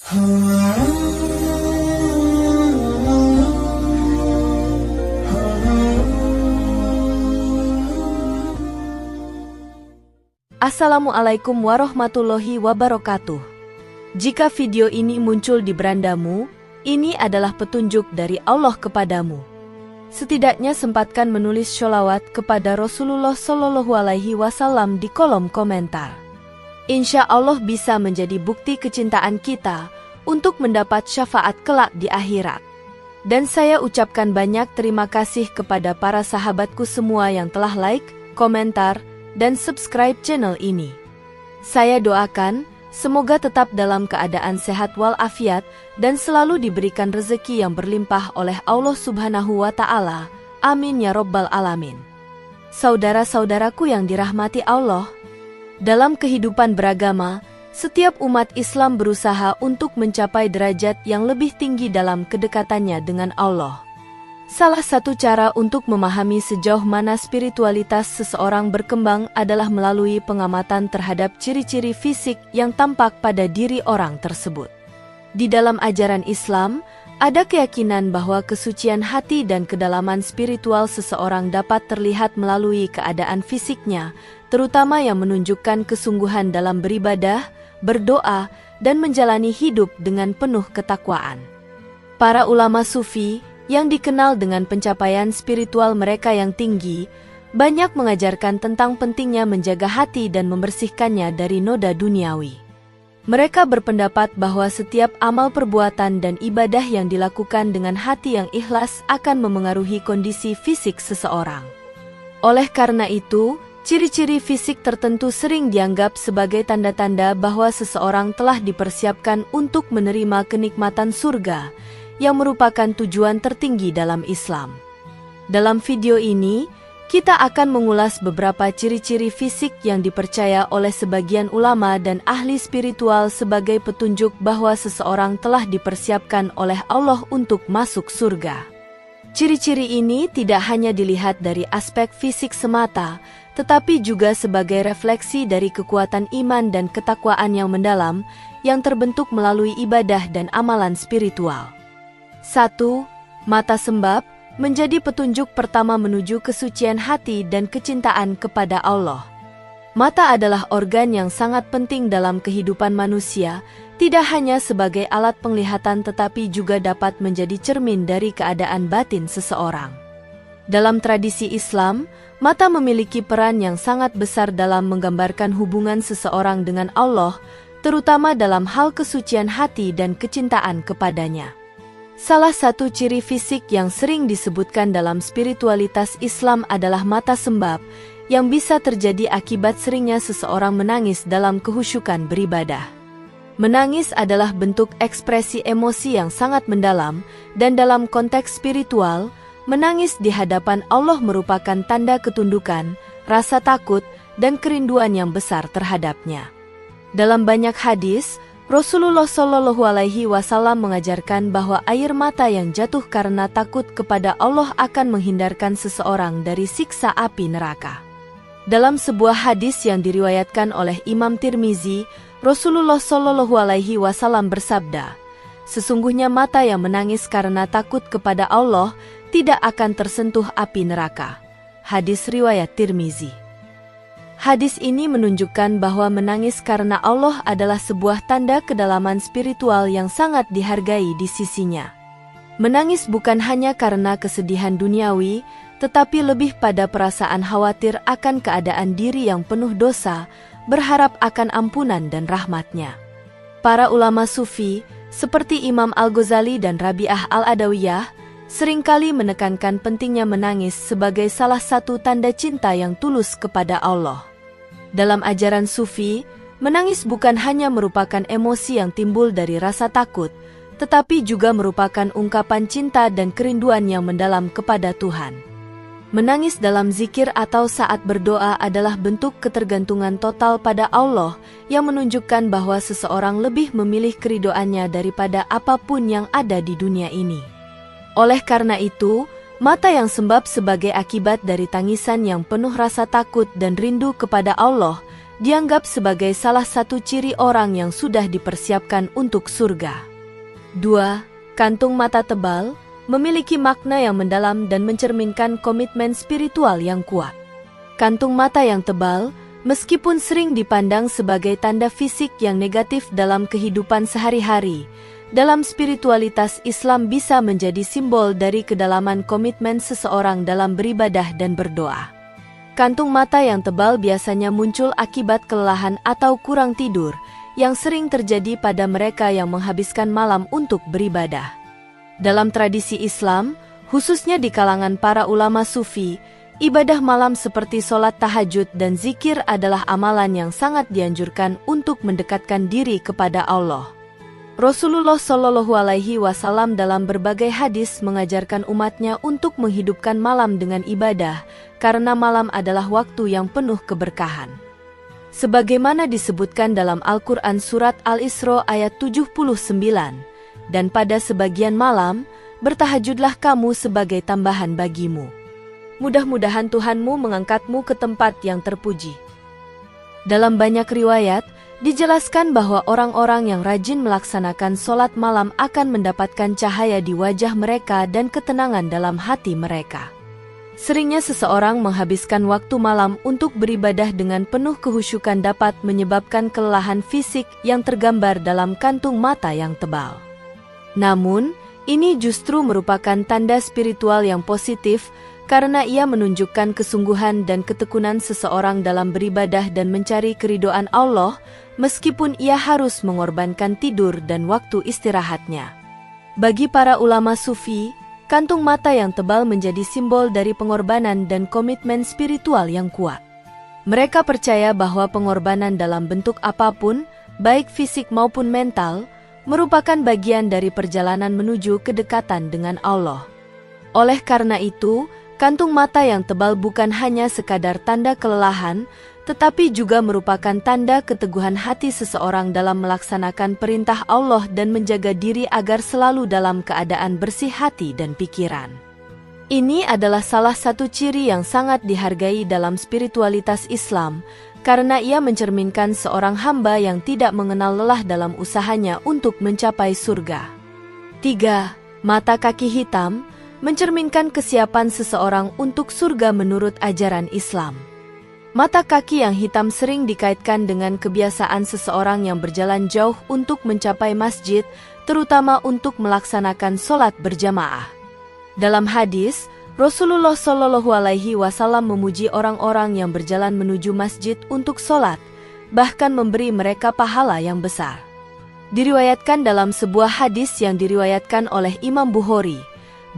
Assalamualaikum warahmatullahi wabarakatuh. Jika video ini muncul di berandamu, ini adalah petunjuk dari Allah kepadamu. Setidaknya sempatkan menulis sholawat kepada Rasulullah Shallallahu Alaihi Wasallam di kolom komentar. Insya Allah bisa menjadi bukti kecintaan kita untuk mendapat syafaat kelak di akhirat. Dan saya ucapkan banyak terima kasih kepada para sahabatku semua yang telah like, komentar, dan subscribe channel ini. Saya doakan, semoga tetap dalam keadaan sehat walafiat dan selalu diberikan rezeki yang berlimpah oleh Allah Subhanahu wa Ta'ala. Amin ya Rabbal Alamin. Saudara-saudaraku yang dirahmati Allah, dalam kehidupan beragama, setiap umat Islam berusaha untuk mencapai derajat yang lebih tinggi dalam kedekatannya dengan Allah. Salah satu cara untuk memahami sejauh mana spiritualitas seseorang berkembang adalah melalui pengamatan terhadap ciri-ciri fisik yang tampak pada diri orang tersebut. Di dalam ajaran Islam, ada keyakinan bahwa kesucian hati dan kedalaman spiritual seseorang dapat terlihat melalui keadaan fisiknya, terutama yang menunjukkan kesungguhan dalam beribadah, berdoa, dan menjalani hidup dengan penuh ketakwaan. Para ulama sufi yang dikenal dengan pencapaian spiritual mereka yang tinggi, banyak mengajarkan tentang pentingnya menjaga hati dan membersihkannya dari noda duniawi. Mereka berpendapat bahwa setiap amal perbuatan dan ibadah yang dilakukan dengan hati yang ikhlas akan memengaruhi kondisi fisik seseorang. Oleh karena itu, ciri-ciri fisik tertentu sering dianggap sebagai tanda-tanda bahwa seseorang telah dipersiapkan untuk menerima kenikmatan surga, yang merupakan tujuan tertinggi dalam Islam. Dalam video ini, kita akan mengulas beberapa ciri-ciri fisik yang dipercaya oleh sebagian ulama dan ahli spiritual sebagai petunjuk bahwa seseorang telah dipersiapkan oleh Allah untuk masuk surga. Ciri-ciri ini tidak hanya dilihat dari aspek fisik semata, tetapi juga sebagai refleksi dari kekuatan iman dan ketakwaan yang mendalam yang terbentuk melalui ibadah dan amalan spiritual. 1. Mata sembab menjadi petunjuk pertama menuju kesucian hati dan kecintaan kepada Allah. Mata adalah organ yang sangat penting dalam kehidupan manusia, tidak hanya sebagai alat penglihatan tetapi juga dapat menjadi cermin dari keadaan batin seseorang. Dalam tradisi Islam, mata memiliki peran yang sangat besar dalam menggambarkan hubungan seseorang dengan Allah, terutama dalam hal kesucian hati dan kecintaan kepadanya. Salah satu ciri fisik yang sering disebutkan dalam spiritualitas Islam adalah mata sembab, yang bisa terjadi akibat seringnya seseorang menangis dalam kehusyukan beribadah. Menangis adalah bentuk ekspresi emosi yang sangat mendalam, dan dalam konteks spiritual, menangis di hadapan Allah merupakan tanda ketundukan, rasa takut, dan kerinduan yang besar terhadapnya. Dalam banyak hadis, Rasulullah Shallallahu Alaihi Wasallam mengajarkan bahwa air mata yang jatuh karena takut kepada Allah akan menghindarkan seseorang dari siksa api neraka. Dalam sebuah hadis yang diriwayatkan oleh Imam Tirmizi, Rasulullah Shallallahu Alaihi Wasallam bersabda, "Sesungguhnya mata yang menangis karena takut kepada Allah tidak akan tersentuh api neraka." Hadis riwayat Tirmizi. Hadis ini menunjukkan bahwa menangis karena Allah adalah sebuah tanda kedalaman spiritual yang sangat dihargai di sisinya. Menangis bukan hanya karena kesedihan duniawi, tetapi lebih pada perasaan khawatir akan keadaan diri yang penuh dosa, berharap akan ampunan dan rahmatnya. Para ulama sufi, seperti Imam Al-Ghazali dan Rabi'ah Al-Adawiyah, seringkali menekankan pentingnya menangis sebagai salah satu tanda cinta yang tulus kepada Allah. Dalam ajaran sufi, menangis bukan hanya merupakan emosi yang timbul dari rasa takut, tetapi juga merupakan ungkapan cinta dan kerinduan yang mendalam kepada Tuhan. Menangis dalam zikir atau saat berdoa adalah bentuk ketergantungan total pada Allah yang menunjukkan bahwa seseorang lebih memilih keridhoannya daripada apapun yang ada di dunia ini. Oleh karena itu, mata yang sembab sebagai akibat dari tangisan yang penuh rasa takut dan rindu kepada Allah dianggap sebagai salah satu ciri orang yang sudah dipersiapkan untuk surga. 2. Kantung mata tebal memiliki makna yang mendalam dan mencerminkan komitmen spiritual yang kuat. Kantung mata yang tebal, meskipun sering dipandang sebagai tanda fisik yang negatif dalam kehidupan sehari-hari, dalam spiritualitas Islam bisa menjadi simbol dari kedalaman komitmen seseorang dalam beribadah dan berdoa. Kantung mata yang tebal biasanya muncul akibat kelelahan atau kurang tidur, yang sering terjadi pada mereka yang menghabiskan malam untuk beribadah. Dalam tradisi Islam, khususnya di kalangan para ulama sufi, ibadah malam seperti sholat tahajud dan zikir adalah amalan yang sangat dianjurkan untuk mendekatkan diri kepada Allah. Rasulullah Shallallahu Alaihi Wasallam dalam berbagai hadis mengajarkan umatnya untuk menghidupkan malam dengan ibadah, karena malam adalah waktu yang penuh keberkahan. Sebagaimana disebutkan dalam Al-Quran Surat Al-Isra ayat 79, dan pada sebagian malam, bertahajudlah kamu sebagai tambahan bagimu. Mudah-mudahan Tuhanmu mengangkatmu ke tempat yang terpuji. Dalam banyak riwayat, dijelaskan bahwa orang-orang yang rajin melaksanakan sholat malam akan mendapatkan cahaya di wajah mereka dan ketenangan dalam hati mereka. Seringnya seseorang menghabiskan waktu malam untuk beribadah dengan penuh kehusyukan dapat menyebabkan kelelahan fisik yang tergambar dalam kantung mata yang tebal. Namun, ini justru merupakan tanda spiritual yang positif karena ia menunjukkan kesungguhan dan ketekunan seseorang dalam beribadah dan mencari keridhaan Allah, meskipun ia harus mengorbankan tidur dan waktu istirahatnya. Bagi para ulama sufi, kantung mata yang tebal menjadi simbol dari pengorbanan dan komitmen spiritual yang kuat. Mereka percaya bahwa pengorbanan dalam bentuk apapun, baik fisik maupun mental, merupakan bagian dari perjalanan menuju kedekatan dengan Allah. Oleh karena itu, kantung mata yang tebal bukan hanya sekadar tanda kelelahan, tetapi juga merupakan tanda keteguhan hati seseorang dalam melaksanakan perintah Allah dan menjaga diri agar selalu dalam keadaan bersih hati dan pikiran. Ini adalah salah satu ciri yang sangat dihargai dalam spiritualitas Islam, karena ia mencerminkan seorang hamba yang tidak mengenal lelah dalam usahanya untuk mencapai surga. 3. Mata kaki hitam mencerminkan kesiapan seseorang untuk surga menurut ajaran Islam. Mata kaki yang hitam sering dikaitkan dengan kebiasaan seseorang yang berjalan jauh untuk mencapai masjid, terutama untuk melaksanakan sholat berjamaah. Dalam hadis, Rasulullah Shallallahu Alaihi Wasallam memuji orang-orang yang berjalan menuju masjid untuk sholat, bahkan memberi mereka pahala yang besar. Diriwayatkan dalam sebuah hadis yang diriwayatkan oleh Imam Bukhari,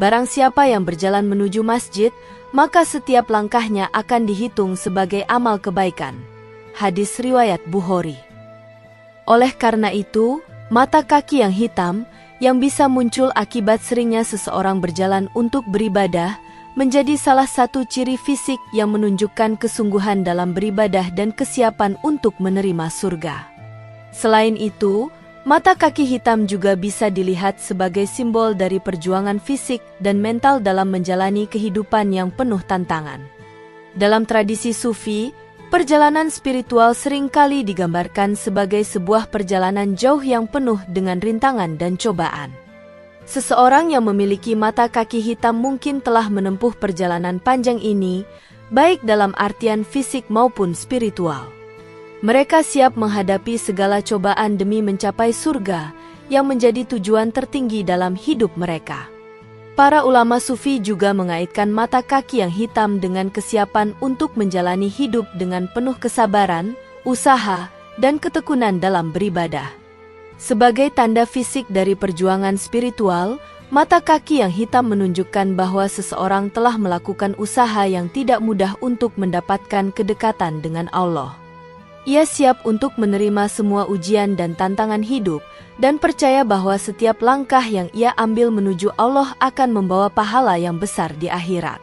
barang siapa yang berjalan menuju masjid, maka setiap langkahnya akan dihitung sebagai amal kebaikan. Hadis riwayat Bukhari. Oleh karena itu, mata kaki yang hitam, yang bisa muncul akibat seringnya seseorang berjalan untuk beribadah, menjadi salah satu ciri fisik yang menunjukkan kesungguhan dalam beribadah dan kesiapan untuk menerima surga. Selain itu, mata kaki hitam juga bisa dilihat sebagai simbol dari perjuangan fisik dan mental dalam menjalani kehidupan yang penuh tantangan. Dalam tradisi sufi, perjalanan spiritual seringkali digambarkan sebagai sebuah perjalanan jauh yang penuh dengan rintangan dan cobaan. Seseorang yang memiliki mata kaki hitam mungkin telah menempuh perjalanan panjang ini, baik dalam artian fisik maupun spiritual. Mereka siap menghadapi segala cobaan demi mencapai surga, yang menjadi tujuan tertinggi dalam hidup mereka. Para ulama sufi juga mengaitkan mata kaki yang hitam dengan kesiapan untuk menjalani hidup dengan penuh kesabaran, usaha, dan ketekunan dalam beribadah. Sebagai tanda fisik dari perjuangan spiritual, mata kaki yang hitam menunjukkan bahwa seseorang telah melakukan usaha yang tidak mudah untuk mendapatkan kedekatan dengan Allah. Ia siap untuk menerima semua ujian dan tantangan hidup, dan percaya bahwa setiap langkah yang ia ambil menuju Allah akan membawa pahala yang besar di akhirat.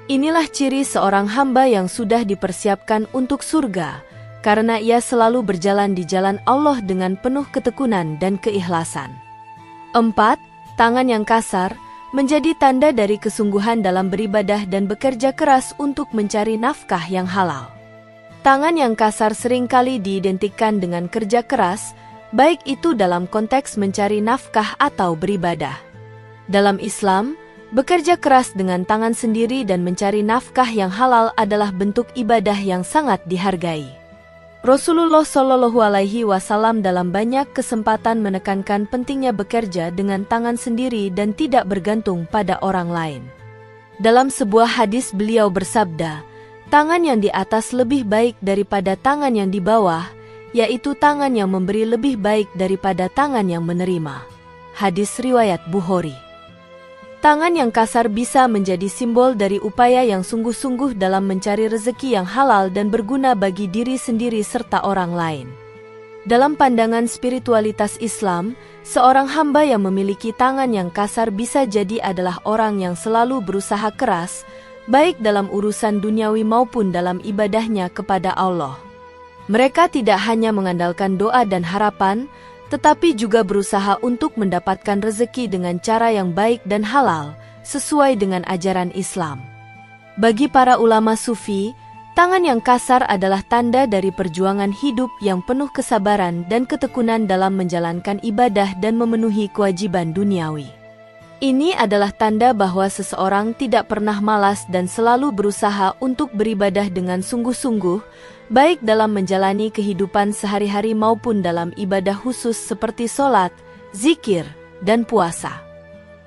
Inilah ciri seorang hamba yang sudah dipersiapkan untuk surga, karena ia selalu berjalan di jalan Allah dengan penuh ketekunan dan keikhlasan. 4. Tangan yang kasar menjadi tanda dari kesungguhan dalam beribadah dan bekerja keras untuk mencari nafkah yang halal. Tangan yang kasar seringkali diidentikan dengan kerja keras, baik itu dalam konteks mencari nafkah atau beribadah. Dalam Islam, bekerja keras dengan tangan sendiri dan mencari nafkah yang halal adalah bentuk ibadah yang sangat dihargai. Rasulullah Shallallahu Alaihi Wasallam dalam banyak kesempatan menekankan pentingnya bekerja dengan tangan sendiri dan tidak bergantung pada orang lain. Dalam sebuah hadis beliau bersabda, "Tangan yang di atas lebih baik daripada tangan yang di bawah, yaitu tangan yang memberi lebih baik daripada tangan yang menerima." Hadis riwayat Bukhari. Tangan yang kasar bisa menjadi simbol dari upaya yang sungguh-sungguh dalam mencari rezeki yang halal dan berguna bagi diri sendiri serta orang lain. Dalam pandangan spiritualitas Islam, seorang hamba yang memiliki tangan yang kasar bisa jadi adalah orang yang selalu berusaha keras, baik dalam urusan duniawi maupun dalam ibadahnya kepada Allah. Mereka tidak hanya mengandalkan doa dan harapan, tetapi juga berusaha untuk mendapatkan rezeki dengan cara yang baik dan halal, sesuai dengan ajaran Islam. Bagi para ulama sufi, tangan yang kasar adalah tanda dari perjuangan hidup yang penuh kesabaran dan ketekunan dalam menjalankan ibadah dan memenuhi kewajiban duniawi. Ini adalah tanda bahwa seseorang tidak pernah malas dan selalu berusaha untuk beribadah dengan sungguh-sungguh, baik dalam menjalani kehidupan sehari-hari maupun dalam ibadah khusus seperti sholat, zikir, dan puasa.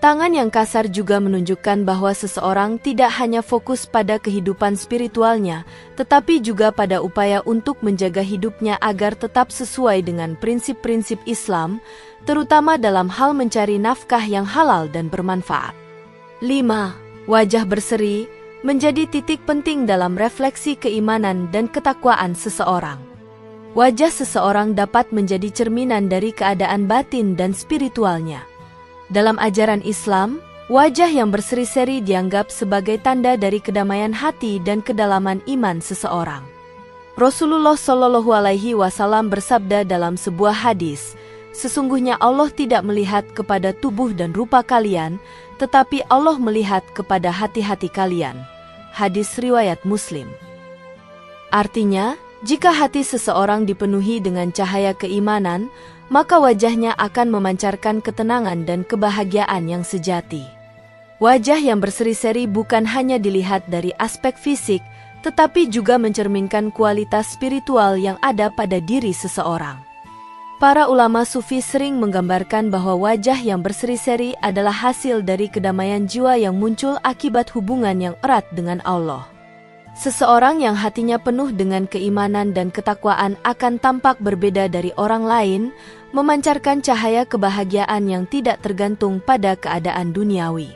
Tangan yang kasar juga menunjukkan bahwa seseorang tidak hanya fokus pada kehidupan spiritualnya, tetapi juga pada upaya untuk menjaga hidupnya agar tetap sesuai dengan prinsip-prinsip Islam, terutama dalam hal mencari nafkah yang halal dan bermanfaat. 5. Wajah berseri menjadi titik penting dalam refleksi keimanan dan ketakwaan seseorang. Wajah seseorang dapat menjadi cerminan dari keadaan batin dan spiritualnya. Dalam ajaran Islam, wajah yang berseri-seri dianggap sebagai tanda dari kedamaian hati dan kedalaman iman seseorang. Rasulullah Shallallahu Alaihi Wasallam bersabda dalam sebuah hadis, "Sesungguhnya Allah tidak melihat kepada tubuh dan rupa kalian, tetapi Allah melihat kepada hati-hati kalian." Hadis riwayat Muslim. Artinya, jika hati seseorang dipenuhi dengan cahaya keimanan, maka wajahnya akan memancarkan ketenangan dan kebahagiaan yang sejati. Wajah yang berseri-seri bukan hanya dilihat dari aspek fisik, tetapi juga mencerminkan kualitas spiritual yang ada pada diri seseorang. Para ulama sufi sering menggambarkan bahwa wajah yang berseri-seri adalah hasil dari kedamaian jiwa yang muncul akibat hubungan yang erat dengan Allah. Seseorang yang hatinya penuh dengan keimanan dan ketakwaan akan tampak berbeda dari orang lain, memancarkan cahaya kebahagiaan yang tidak tergantung pada keadaan duniawi.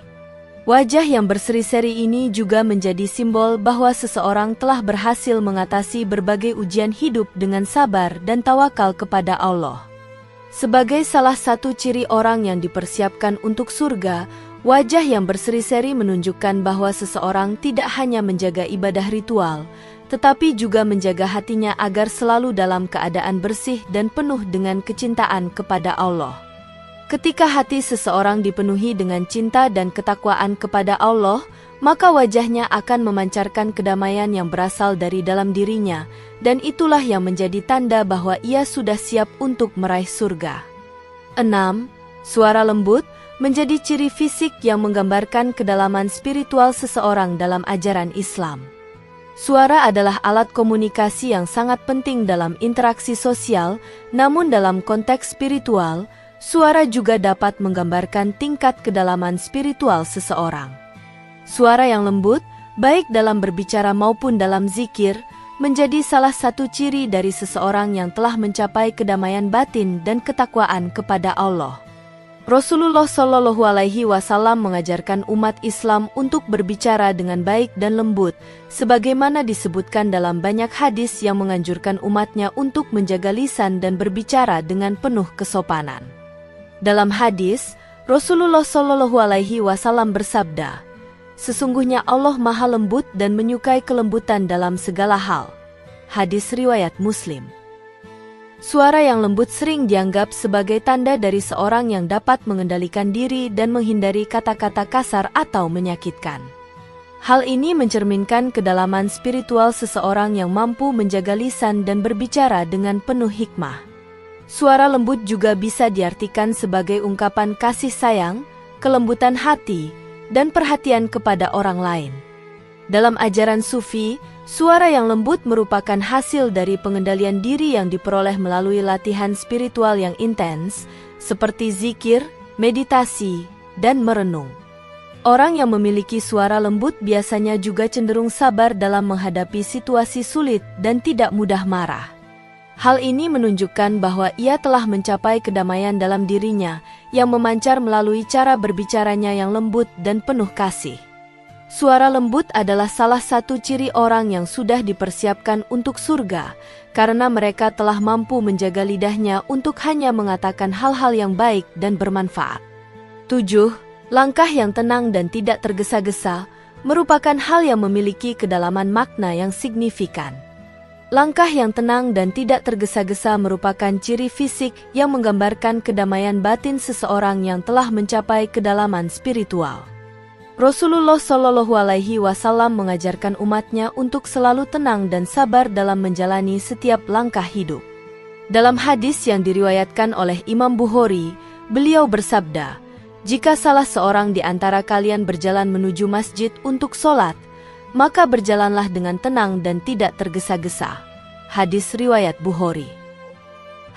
Wajah yang berseri-seri ini juga menjadi simbol bahwa seseorang telah berhasil mengatasi berbagai ujian hidup dengan sabar dan tawakal kepada Allah. Sebagai salah satu ciri orang yang dipersiapkan untuk surga, wajah yang berseri-seri menunjukkan bahwa seseorang tidak hanya menjaga ibadah ritual, tetapi juga menjaga hatinya agar selalu dalam keadaan bersih dan penuh dengan kecintaan kepada Allah. Ketika hati seseorang dipenuhi dengan cinta dan ketakwaan kepada Allah, maka wajahnya akan memancarkan kedamaian yang berasal dari dalam dirinya, dan itulah yang menjadi tanda bahwa ia sudah siap untuk meraih surga. 6. Suara lembut menjadi ciri fisik yang menggambarkan kedalaman spiritual seseorang dalam ajaran Islam. Suara adalah alat komunikasi yang sangat penting dalam interaksi sosial, namun dalam konteks spiritual, suara juga dapat menggambarkan tingkat kedalaman spiritual seseorang. Suara yang lembut, baik dalam berbicara maupun dalam zikir, menjadi salah satu ciri dari seseorang yang telah mencapai kedamaian batin dan ketakwaan kepada Allah. Rasulullah Shallallahu Alaihi Wasallam mengajarkan umat Islam untuk berbicara dengan baik dan lembut, sebagaimana disebutkan dalam banyak hadis yang menganjurkan umatnya untuk menjaga lisan dan berbicara dengan penuh kesopanan. Dalam hadis, Rasulullah Shallallahu Alaihi Wasallam bersabda, "Sesungguhnya Allah Maha Lembut dan menyukai kelembutan dalam segala hal." Hadis riwayat Muslim. Suara yang lembut sering dianggap sebagai tanda dari seorang yang dapat mengendalikan diri dan menghindari kata-kata kasar atau menyakitkan. Hal ini mencerminkan kedalaman spiritual seseorang yang mampu menjaga lisan dan berbicara dengan penuh hikmah. Suara lembut juga bisa diartikan sebagai ungkapan kasih sayang, kelembutan hati, dan perhatian kepada orang lain. Dalam ajaran Sufi, suara yang lembut merupakan hasil dari pengendalian diri yang diperoleh melalui latihan spiritual yang intens, seperti zikir, meditasi, dan merenung. Orang yang memiliki suara lembut biasanya juga cenderung sabar dalam menghadapi situasi sulit dan tidak mudah marah. Hal ini menunjukkan bahwa ia telah mencapai kedamaian dalam dirinya yang memancar melalui cara berbicaranya yang lembut dan penuh kasih. Suara lembut adalah salah satu ciri orang yang sudah dipersiapkan untuk surga, karena mereka telah mampu menjaga lidahnya untuk hanya mengatakan hal-hal yang baik dan bermanfaat. 7. Langkah yang tenang dan tidak tergesa-gesa merupakan hal yang memiliki kedalaman makna yang signifikan. Langkah yang tenang dan tidak tergesa-gesa merupakan ciri fisik yang menggambarkan kedamaian batin seseorang yang telah mencapai kedalaman spiritual. Rasulullah Shallallahu Alaihi Wasallam mengajarkan umatnya untuk selalu tenang dan sabar dalam menjalani setiap langkah hidup. Dalam hadis yang diriwayatkan oleh Imam Bukhari, beliau bersabda, "Jika salah seorang di antara kalian berjalan menuju masjid untuk sholat, maka berjalanlah dengan tenang dan tidak tergesa-gesa." Hadis riwayat Bukhari.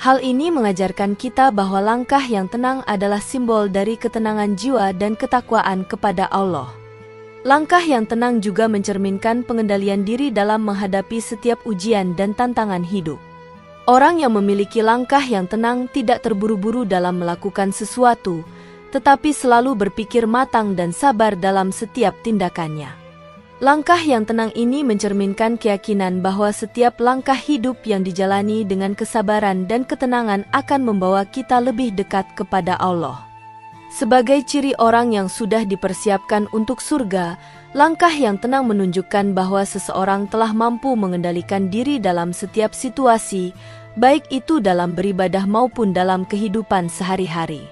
Hal ini mengajarkan kita bahwa langkah yang tenang adalah simbol dari ketenangan jiwa dan ketakwaan kepada Allah. Langkah yang tenang juga mencerminkan pengendalian diri dalam menghadapi setiap ujian dan tantangan hidup. Orang yang memiliki langkah yang tenang tidak terburu-buru dalam melakukan sesuatu, tetapi selalu berpikir matang dan sabar dalam setiap tindakannya. Langkah yang tenang ini mencerminkan keyakinan bahwa setiap langkah hidup yang dijalani dengan kesabaran dan ketenangan akan membawa kita lebih dekat kepada Allah. Sebagai ciri orang yang sudah dipersiapkan untuk surga, langkah yang tenang menunjukkan bahwa seseorang telah mampu mengendalikan diri dalam setiap situasi, baik itu dalam beribadah maupun dalam kehidupan sehari-hari.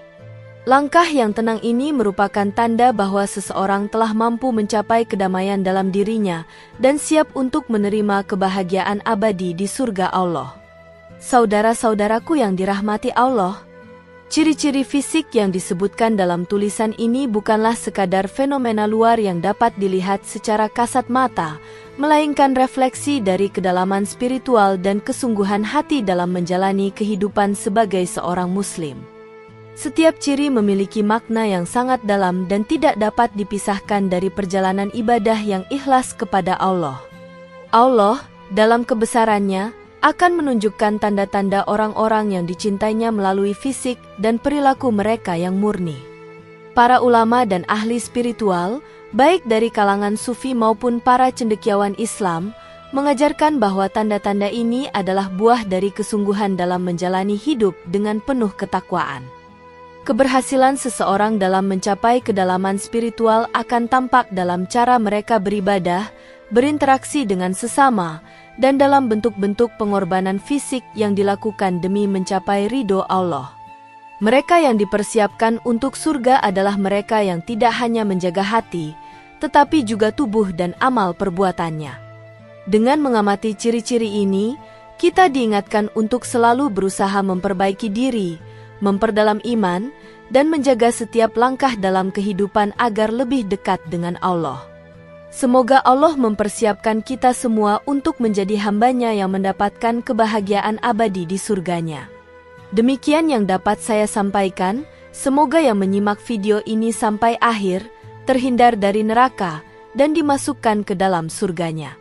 Langkah yang tenang ini merupakan tanda bahwa seseorang telah mampu mencapai kedamaian dalam dirinya dan siap untuk menerima kebahagiaan abadi di surga Allah. Saudara-saudaraku yang dirahmati Allah, ciri-ciri fisik yang disebutkan dalam tulisan ini bukanlah sekadar fenomena luar yang dapat dilihat secara kasat mata, melainkan refleksi dari kedalaman spiritual dan kesungguhan hati dalam menjalani kehidupan sebagai seorang Muslim. Setiap ciri memiliki makna yang sangat dalam dan tidak dapat dipisahkan dari perjalanan ibadah yang ikhlas kepada Allah. Allah, dalam kebesarannya, akan menunjukkan tanda-tanda orang-orang yang dicintainya melalui fisik dan perilaku mereka yang murni. Para ulama dan ahli spiritual, baik dari kalangan sufi maupun para cendekiawan Islam, mengajarkan bahwa tanda-tanda ini adalah buah dari kesungguhan dalam menjalani hidup dengan penuh ketakwaan. Keberhasilan seseorang dalam mencapai kedalaman spiritual akan tampak dalam cara mereka beribadah, berinteraksi dengan sesama, dan dalam bentuk-bentuk pengorbanan fisik yang dilakukan demi mencapai ridho Allah. Mereka yang dipersiapkan untuk surga adalah mereka yang tidak hanya menjaga hati, tetapi juga tubuh dan amal perbuatannya. Dengan mengamati ciri-ciri ini, kita diingatkan untuk selalu berusaha memperbaiki diri, memperdalam iman, dan menjaga setiap langkah dalam kehidupan agar lebih dekat dengan Allah. Semoga Allah mempersiapkan kita semua untuk menjadi hamba-Nya yang mendapatkan kebahagiaan abadi di surganya. Demikian yang dapat saya sampaikan, semoga yang menyimak video ini sampai akhir, terhindar dari neraka, dan dimasukkan ke dalam surganya.